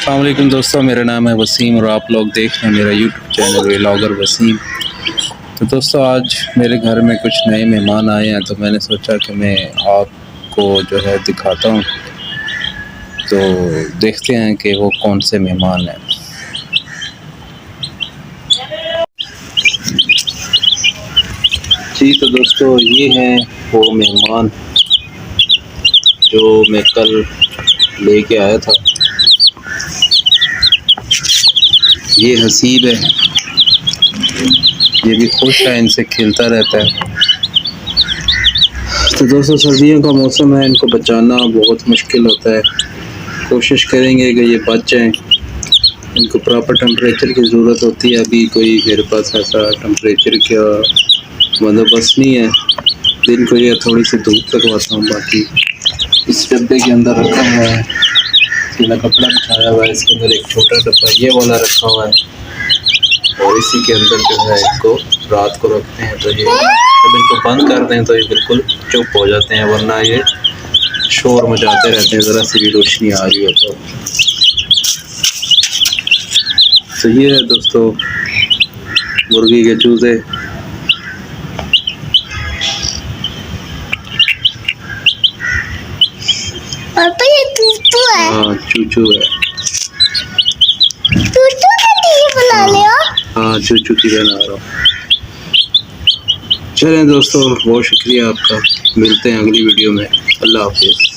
अस्सलाम वालेकुम दोस्तों, मेरा नाम है वसीम और आप लोग देख रहे हैं मेरा यूट्यूब चैनल व्लॉगर वसीम। तो दोस्तों आज मेरे घर में कुछ नए मेहमान आए हैं, तो मैंने सोचा कि मैं आपको जो है दिखाता हूँ। तो देखते हैं कि वो कौन से मेहमान हैं। जी तो दोस्तों ये हैं वो मेहमान जो मैं कल लेके आया था। ये हसीब है, ये भी खुश है, इनसे खेलता रहता है। तो दोस्तों सर्दियों का मौसम है, इनको बचाना बहुत मुश्किल होता है। कोशिश करेंगे कि ये बच जाएँ। इनको प्रॉपर टेम्परेचर की ज़रूरत होती है। अभी कोई मेरे पास ऐसा टेम्परेचर का बंदोबस्त नहीं है। दिन को ये थोड़ी सी धूप लगवाता हूँ। बाकी इस डब्बे के अंदर रखा हुआ है, पीला कपड़ा बिछाया हुआ है। इसके अंदर एक छोटा डब्बा ये वाला रखा हुआ है और इसी के अंदर जो है इनको रात को रखते हैं। तो ये जब इनको बंद कर दें तो ये बिल्कुल चुप हो जाते हैं, वरना ये शोर मचाते रहते हैं ज़रा सी भी रोशनी आ रही हो तो ये है दोस्तों मुर्गी के चूज़े। पापा ये टूटू है। हाँ चूचू है। टूटू का टीवी बना लिया। हाँ चूचू की बना रहा हूँ। चलें दोस्तों, बहुत शुक्रिया आपका। मिलते हैं अगली वीडियो में। अल्लाह हाफिज़।